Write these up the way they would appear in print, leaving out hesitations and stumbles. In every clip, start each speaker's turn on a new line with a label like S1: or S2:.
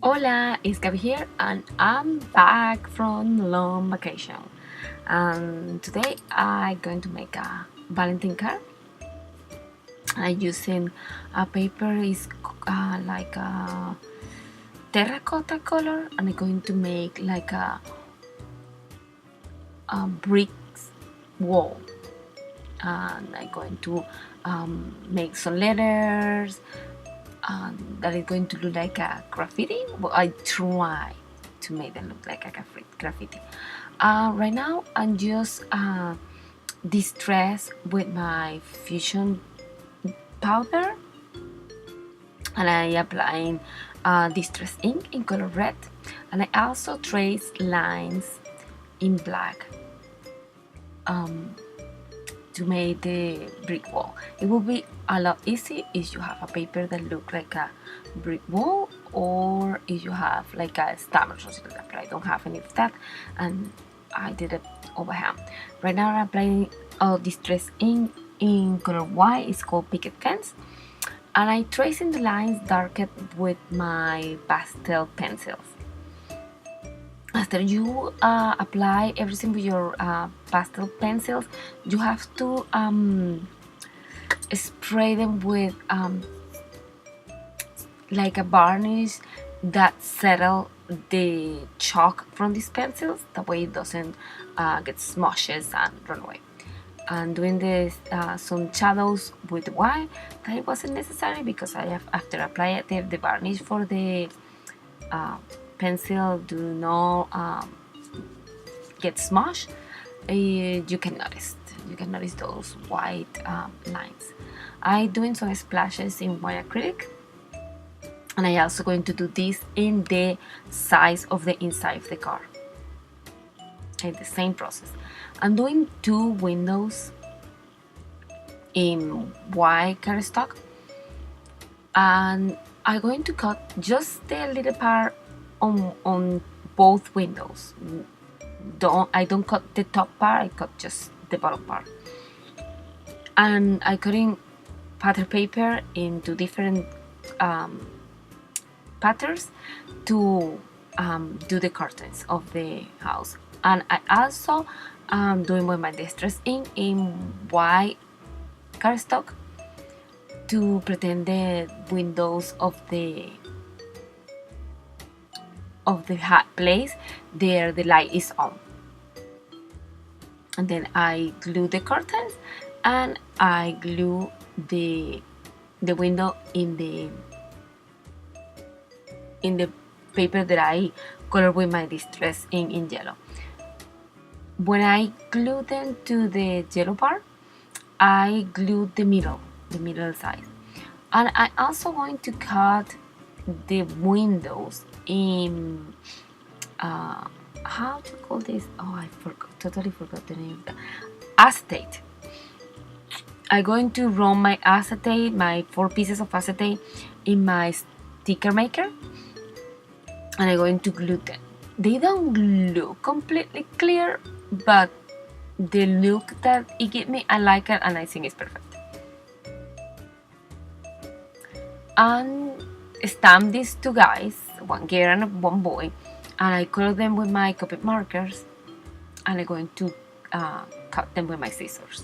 S1: Hola, it's Gabby here, and I'm back from long vacation. And today I'm going to make a valentine card. I'm using a paper is like a terracotta color, and I'm going to make like a brick wall. And I'm going to make some letters, that is going to look like a graffiti. Well, I try to make them look like a graffiti. Right now I'm just distressed with my fusion powder, and I applying distress ink in color red, and I also trace lines in black to make the brick wall. It will be a lot easy if you have a paper that look like a brick wall, or if you have like a stamp or something like that. But I don't have any of that, and I did it over hand. Right now I'm applying distress ink in color white. It's called picket fence, and I tracing the lines darkened with my pastel pencils. After you apply everything with your pastel pencils, you have to spray them with like a varnish that settle the chalk from these pencils. That way it doesn't get smushes and run away. And doing this some shadows with white, that wasn't necessary because I have, after applying the varnish for the pencil do not get smushed, you can notice those white lines. I doing some splashes in white acrylic, and I also going to do this in the sides of the inside of the car. Okay, the same process. I'm doing 2 windows in white cardstock, and I'm going to cut just the little part on both windows. I don't cut the top part, I cut just the bottom part. And I cutting pattern paper into different patterns to do the curtains of the house. And I also doing with my distress ink in white cardstock to pretend the windows of the place there the light is on. And then I glue the curtains, and I glue the window in the paper that I color with my distress ink in yellow. When I glue them to the yellow part, I glue the middle side. And I also going to cut the windows in how to call this? Oh, I totally forgot the name of that. Acetate. I'm going to run my acetate, my 4 pieces of acetate, in my sticker maker, and I'm going to glue them. They don't look completely clear, but the look that it gives me, I like it, and I think it's perfect. And stamp these 2 guys, 1 girl and 1 boy, and I color them with my Copic markers, and I'm going to cut them with my scissors.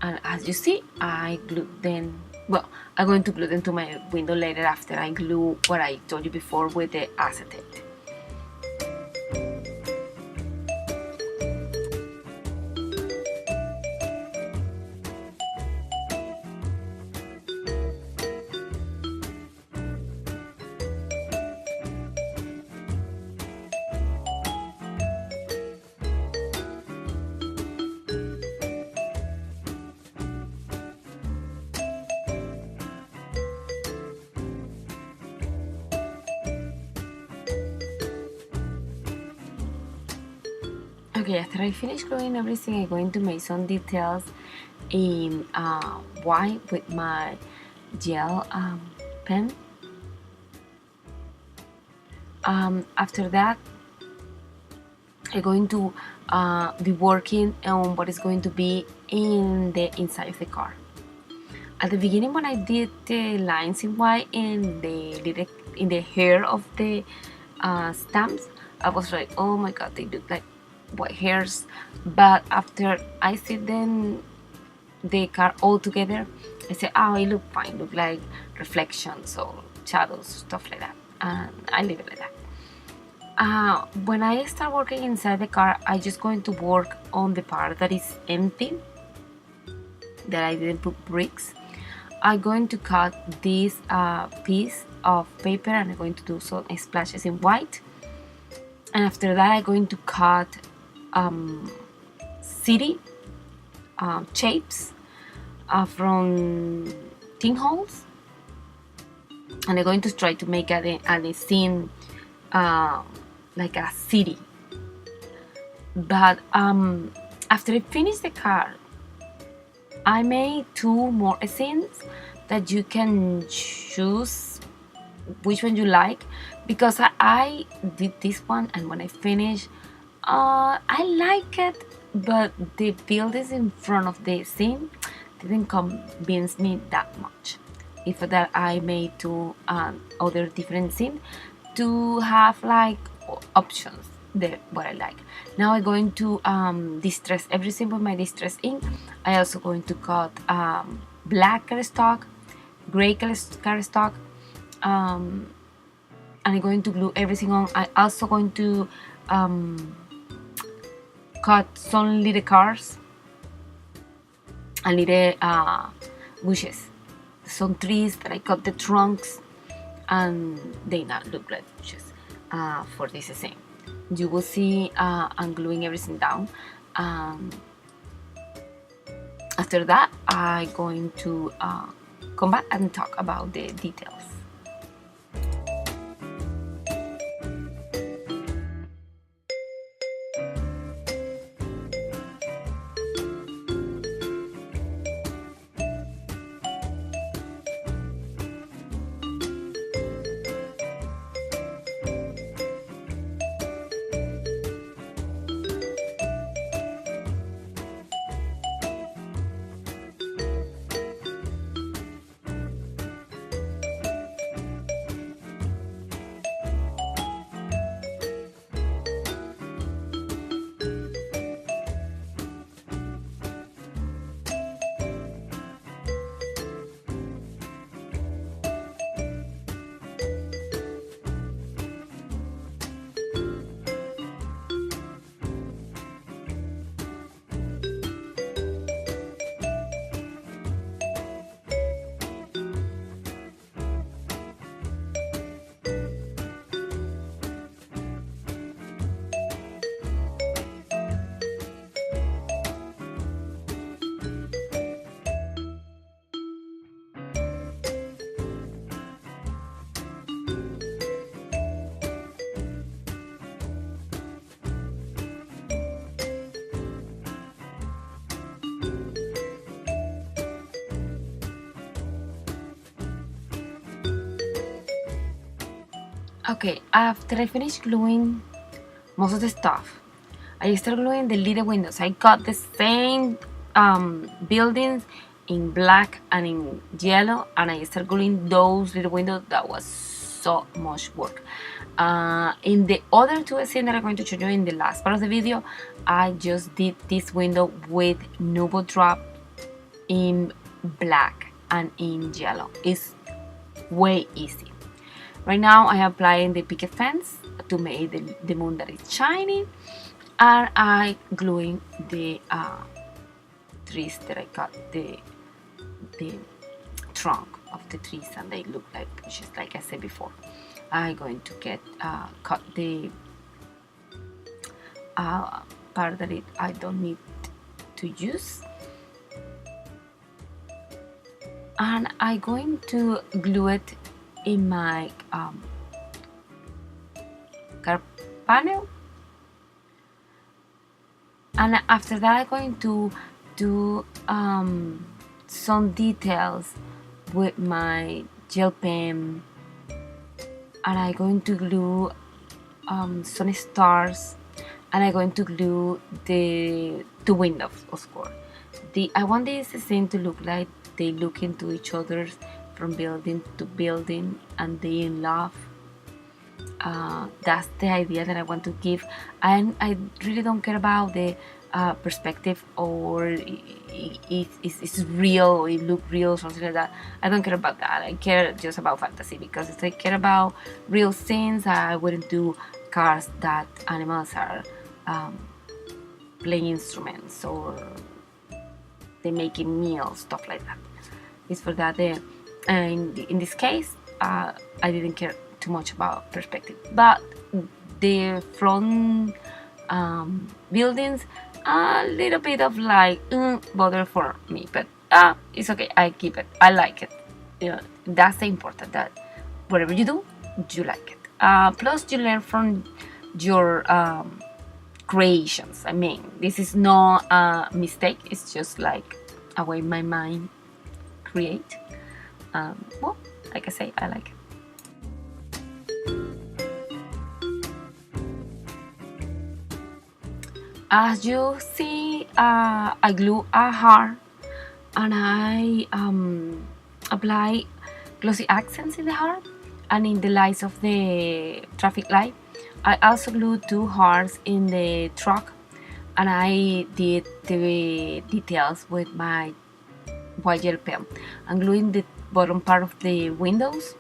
S1: And as you see, I glue them. Well, I'm going to glue them to my window later after I glue what I told you before with the acetate. Okay, after I finish gluing everything, I'm going to make some details in white with my gel pen. After that, I'm going to be working on what is going to be in the inside of the car. At the beginning, when I did the lines in white in the hair of the stamps, I was like, oh my god, they look like white hairs. But after I see them, the card all together, I say, oh, it look fine, look like reflections or shadows, stuff like that, and I leave it like that. When I start working inside the car, I just going to work on the part that is empty, that I didn't put bricks. I'm going to cut this piece of paper, and I'm going to do some splashes in white. And after that, I'm going to cut city shapes from tin holes, and I'm going to try to make a scene like a city. But after I finish the card, I made 2 more scenes that you can choose which one you like, because I did this one, and when I finished, I like it, but the buildings in front of the scene didn't convince me that much. If that I made 2 other different scenes to have like options that what I like. Now I'm going to distress everything with my distress ink. I also going to cut black cardstock, gray cardstock, and I'm going to glue everything on. I also going to cut some little cars and little bushes, some trees that I cut the trunks, and they not look like bushes for this scene. You will see I'm gluing everything down. After that, I'm going to come back and talk about the details. Okay, after I finish gluing most of the stuff, I start gluing the little windows. I got the same buildings in black and in yellow, and I start gluing those little windows. That was so much work. In the other 2 scenes that I'm going to show you in the last part of the video, I just did this window with Nubo drop in black and in yellow. It's way easy. Right now I am applying the picket fence to make the moon that is shining, and I gluing the trees that I cut, the trunk of the trees, and they look like bushes, like I said before. I'm going to cut the part that I don't need to use, and I'm going to glue it in my card panel, and after that I'm going to do some details with my gel pen, and I'm going to glue some stars, and I'm going to glue the windows, of course. I want this scene to look like they look into each other from building to building and they in love. That's the idea that I want to give, and I really don't care about the perspective or it's real or it look real or something like that. I don't care about that. I care just about fantasy, because if I care about real scenes, I wouldn't do cars that animals are playing instruments or they making meals, stuff like that. It's for that. In this case, I didn't care too much about perspective, but the front buildings, a little bit of like bother for me, but it's okay. I keep it. I like it. That's the important, that whatever you do, you like it. Plus, you learn from your creations. I mean, this is not a mistake. It's just like a way my mind create. Well, like I say, I like it. As you see, I glue a heart and I apply glossy accents in the heart and in the lights of the traffic light. I also glue 2 hearts in the truck, and I did the details with my white gel pen. I'm gluing the bottom part of the windows.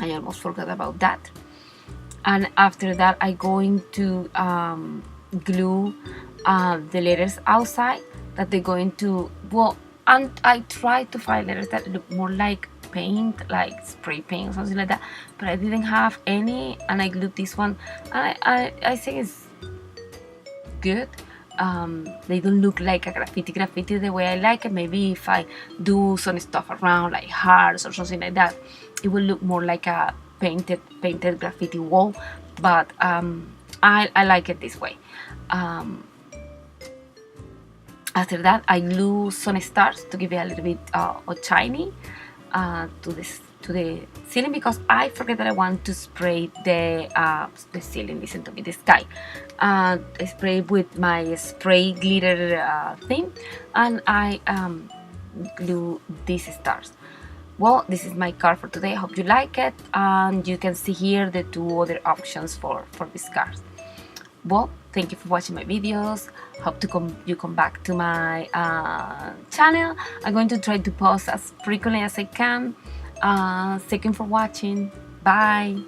S1: I almost forgot about that. And after that, I'm going to glue the letters outside that they're going to, well, and I try to find letters that look more like paint, like spray paint or something like that, but I didn't have any, and I glued this one, and I think it's good. They don't look like a graffiti the way I like it. Maybe if I do some stuff around like hearts or something like that, it will look more like a painted graffiti wall, but I like it this way. After that, I glue some stars to give it a little bit of shiny to the ceiling, because I forget that I want to spray the ceiling. Listen to me, the sky. I spray with my spray glitter thing, and I glue these stars. Well, this is my card for today. I hope you like it, and you can see here the 2 other options for these cards. Well, thank you for watching my videos. Hope you come back to my channel. I'm going to try to post as frequently as I can. Thank you for watching. Bye.